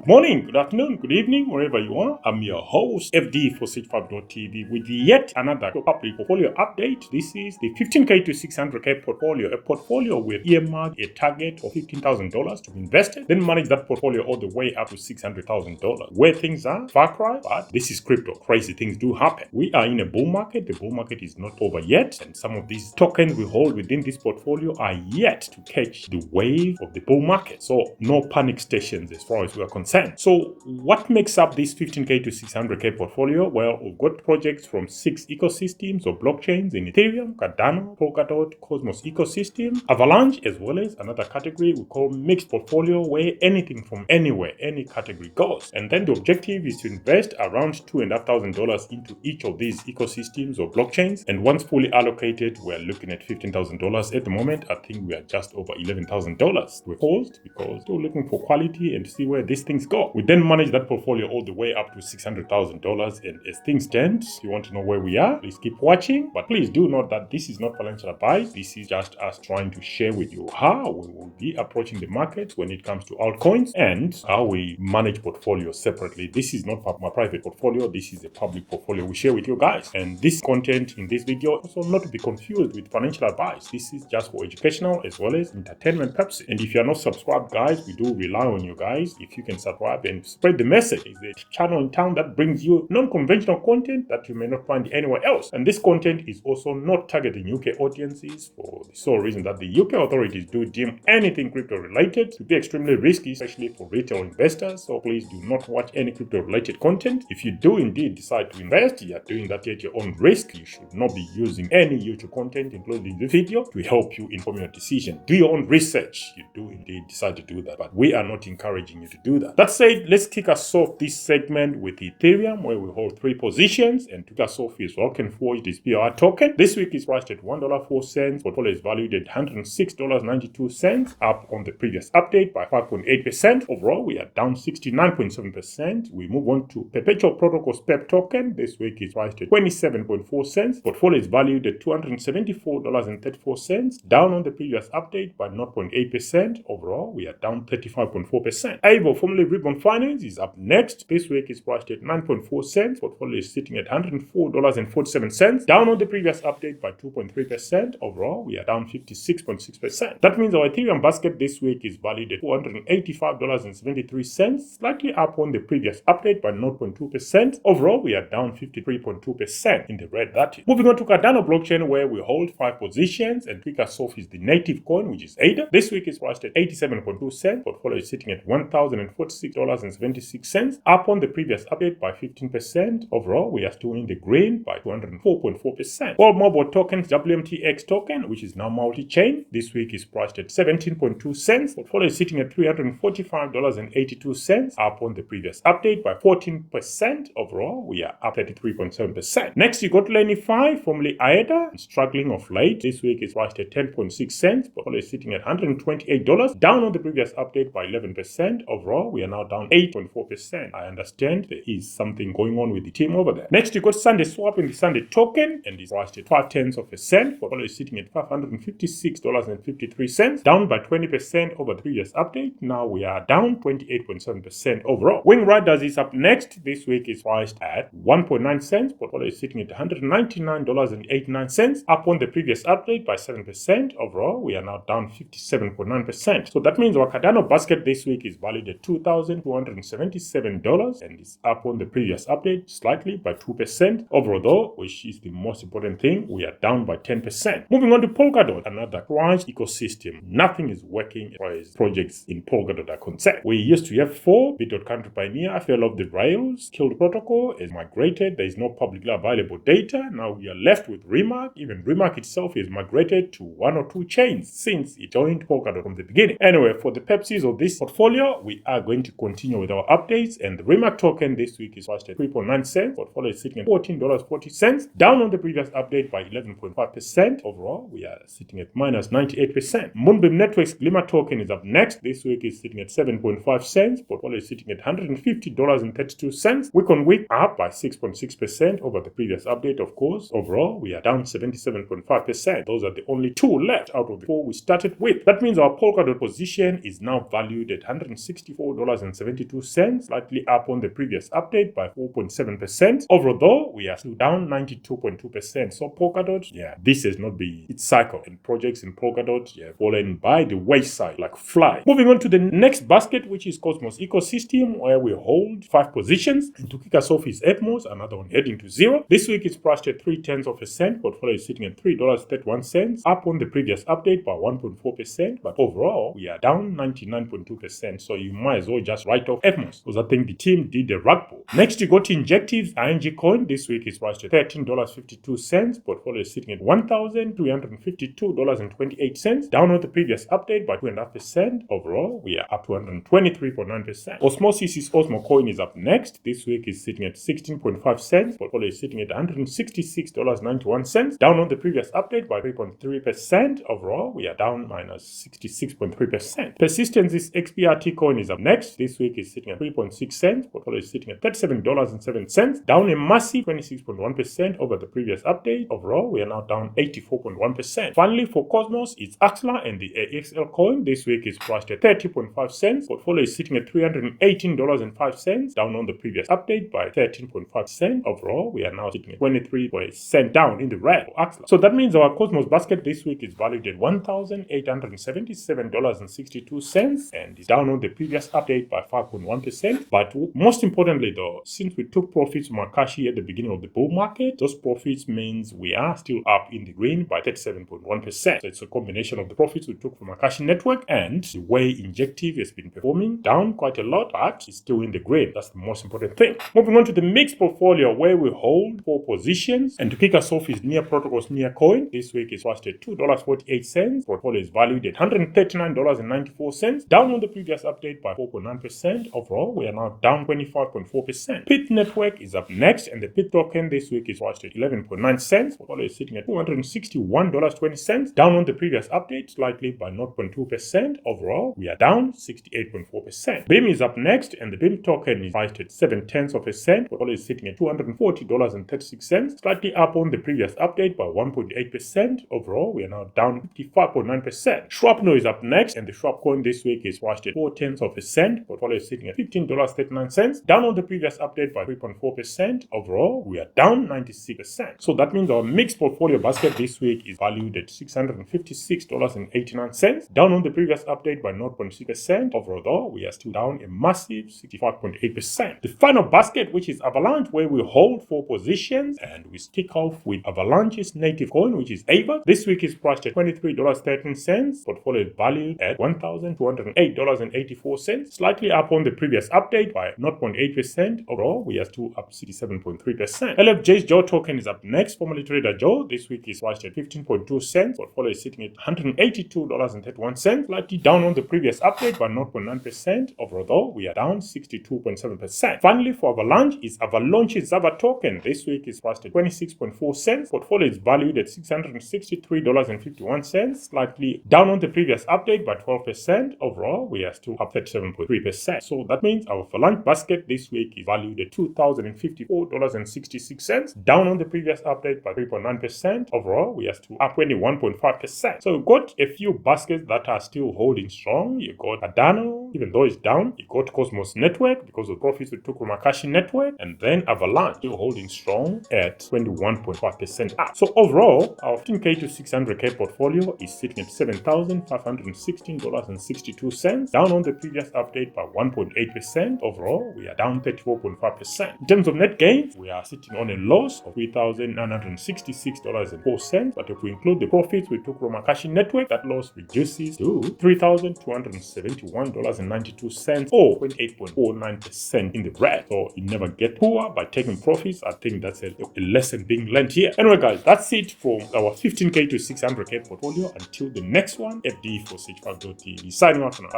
morning, good afternoon, good evening, wherever you are. I'm your host, FD for Sage5.tv, with yet another public portfolio update. This is the 15K to 600K portfolio, a portfolio with earmarked a target of $15,000 to be invested, then manage that portfolio all the way up to $600,000. Where things are, far cry, but this is crypto. Crazy things do happen. We are in a bull market. The bull market is not over yet, and some of these tokens we hold within this portfolio are yet to catch the wave of the bull market. So no panic stations as far as we are concerned. So what makes up this 15K to 600K portfolio? Well, we've got projects from 6 ecosystems or blockchains in Ethereum, Cardano, Polkadot, Cosmos ecosystem, Avalaunch, as well as another category we call mixed portfolio, where anything from anywhere, any category goes. And then the objective is to invest around $2,500 into each of these ecosystems or blockchains. And once fully allocated, we're looking at $15,000 at the moment. I think we are just over $11,000. We're paused because we're looking for quality and to see where these things go. We then manage that portfolio all the way up to $600,000. And as things stand, if you want to know where we are, please keep watching. But please do note that this is not financial advice. This is just us trying to share with you how we will be approaching the market when it comes to altcoins and how we manage portfolios separately. This is not my private portfolio. This is a public portfolio we share with you guys. And this content in this video also not to be confused with financial advice. This is just for educational as well as entertainment purposes. And if you're not subscribed, guys, we do rely on you guys. If you can subscribe and spread the message, it's a channel in town that brings you non-conventional content that you may not find anywhere else. And this content is also not targeting UK audiences for the sole reason that the UK authorities do deem anything crypto related to be extremely risky, especially for retail investors. So please do not watch any crypto related content. If you do indeed decide to invest, you are doing that at your own risk. You should not be using any YouTube content, including this video, to help you inform your decision. Do your own research. You do indeed decide to do that, but we are not encouraging you to do that. That said, let's kick us off this segment with Ethereum, where we hold 3 positions, and to kick us off is VulcanForged, this PRR token. This week is priced at $1.04. Portfolio is valued at $106.92, up on the previous update by 5.8%. Overall, we are down 69.7%. We move on to PerpetualProtocol's PEP token. This week is priced at 27.4 cents. Portfolio is valued at $274.34, down on the previous update by 0.8%. Overall, we are down 35.4%. AEVO, formerly Ribbon Finance, is up next. This week is priced at 9.4 cents. Portfolio is sitting at $104.47, down on the previous update by 2.3%. Overall, we are down 56.6%. That means our Ethereum basket this week is valued at $485.73, slightly up on the previous update by 0.2%. Overall, we are down 53.2% in the red. That is. Moving on to Cardano blockchain, where we hold 5 positions, and kick us off is the native coin, which is ADA. This week is priced at 87.2 cents. Portfolio is sitting at $1,046.76, up on the previous update by 15%. Overall, we are still in the green by 204.4%. All mobile tokens, WMTX token, which is now multi-chain, this week is priced at 17.2 cents. Portfolio is sitting at $345.82, up on the previous update by 14%. Overall, we are up 33.7%. Next, you got Lenify, formerly AEDA, struggling of late. This week is priced at 10.6 cents. Portfolio is sitting at $128, down on the previous update by 11%. Overall, we are now down 8.4%. I understand there is something going on with the team over there. Next, you got Sunday Swap in the Sunday token, and it's priced at 0.5 cents. Portfolio is sitting at $556.53, down by 20% over the previous update. Now we are down 28.7% overall. Wing Riders is up next. This week is priced at 1.9 cents. Portfolio is sitting at $199.89, up on the previous update by 7%. Overall, we are now down 57.9%. So that means our Cardano basket this week is valued at $2,277, and it's up on the previous update slightly by 2%. Overall though, which is the most important thing, we are down by 10%. Moving on to Polkadot, another crashed ecosystem. Nothing is working as far as projects in Polkadot are concerned. We used to have 4. Bit.country Pioneer fell off the rails, killed protocol, is migrated. There is no publicly available data. Now we are left with Remark. Even Remark itself is migrated to 1 or 2 chains since it joined Polkadot from the beginning. Anyway, for the purposes of this portfolio, we are going to continue with our updates, and the Remark token this week is priced at 3.9 cents. Portfolio is sitting at $14.40, down on the previous update by 11.5%. Overall, we are sitting at minus 98%. Moonbeam Network's Glimmer token is up next. This week is sitting at 7.5 cents. Portfolio is sitting at $150.32. Week on week, up by 6.6% over the previous update, of course. Overall, we are down 77.5%. Those are the only 2 left out of the 4 we started with. That means our Polkadot position is now valued at $164 $10.72, slightly up on the previous update by 4.7%. Overall, though, we are still down 92.2%. So Polkadot, this has not been its cycle, and projects in Polkadot, fallen by the wayside like fly. Moving on to the next basket, which is Cosmos ecosystem, where we hold 5 positions. And to kick us off is EVMOS, another one heading to zero. This week it's priced at 0.3%. Portfolio is sitting at $3.31, up on the previous update by 1.4%. But overall, we are down 99.2%. So you might as well just write off EVMOS, because I think the team did the rug pull. Next, you got Injective's ING coin. This week is priced at $13.52. Portfolio is sitting at $1,352.28, down on the previous update by 2.5%. Overall, we are up to 123.9%. Osmosis' Osmo coin is up next. This week is sitting at 16.5 cents. Portfolio is sitting at $166.91, down on the previous update by 3.3%. Overall, we are down minus 66.3%. Persistence's XPRT coin is up next. This week is sitting at 3.6 cents. Portfolio is sitting at $37.07, down a massive 26.1% over the previous update. Overall, we are now down 84.1%. Finally, for Cosmos, it's Axelar and the AXL coin. This week is priced at 30.5 cents. Portfolio is sitting at $318.05, down on the previous update by 13.5%. Overall, we are now sitting at 23% down in the red for Axelar. So that means our Cosmos basket this week is valued at $1,877.62 and is down on the previous update by 5.1%. But most importantly, though, since we took profits from Akashi at the beginning of the bull market, those profits means we are still up in the green by 37.1%. So it's a combination of the profits we took from Akashi Network and the way Injective has been performing, down quite a lot, but it's still in the green. That's the most important thing. Moving on to the mixed portfolio, where we hold 4 positions. And to kick us off is NEARProtocol's NEAR coin. This week is priced at $2.48. Portfolio is valued at $139.94, down on the previous update by 4.9%. Overall, we are now down 25.4%. Pythnetwork is up next, and the Pyth token this week is priced at 11.9 cents. Portfolio is sitting at $261.20, down on the previous update slightly by 0.2%. Overall, we are down 68.4%. Beam is up next, and the Beam token is priced at 0.7 Portfolio is sitting at $240.36, slightly up on the previous update by 1.8%. Overall, we are now down 55.9%. Shrapnel is up next, and the Shrap coin this week is priced at 0.4. Portfolio is sitting at $15.39, down on the previous update by 3.4%. Overall, we are down 96%. So that means our mixed portfolio basket this week is valued at $656.89, down on the previous update by 0.6%. Overall, though, we are still down a massive 65.8%. The final basket, which is Avalaunch, where we hold 4 positions, and we kick off with Avalaunch's native coin, which is AEVO. This week is priced at $23.13. Portfolio is valued at $1,208.84, slightly up on the previous update by 0.8%. Overall, we are still up 67.3%. LFJ's Joe token is up next, formerly Traderjoe. This week is priced at 15.2 cents. Portfolio is sitting at $182.31, slightly down on the previous update by 0.9%. Overall, though, we are down 62.7%. Finally, for Avalaunch is Avalaunch's Zava token. This week is priced at 26.4 cents. Portfolio is valued at $663.51, slightly down on the previous update by 12%. Overall, we are still up 37.3%. So that means our Avalaunch basket this week is valued at $2,054.66, down on the previous update by 3.9%. Overall, we are still up 21.5%. So we've got a few baskets that are still holding strong. You got Cardano, even though it's down. You got Cosmos Network because of profits we took from Akashi Network, and then Avalaunch still holding strong at 21.5% up. So overall, our 15K to 600K portfolio is sitting at $7,516.62, down on the previous update by 1.8%. Overall, we are down 34.5%. In terms of net gains, we are sitting on a loss of $3,966.04, but if we include the profits we took from Akashi Network, that loss reduces to $3,271.92, or 28.49% in the red. So you never get poor by taking profits. I think that's a lesson being learned here. Anyway, guys, that's it for our 15K to 600K portfolio. Until the next one, FD for SageMark.tv signing out on.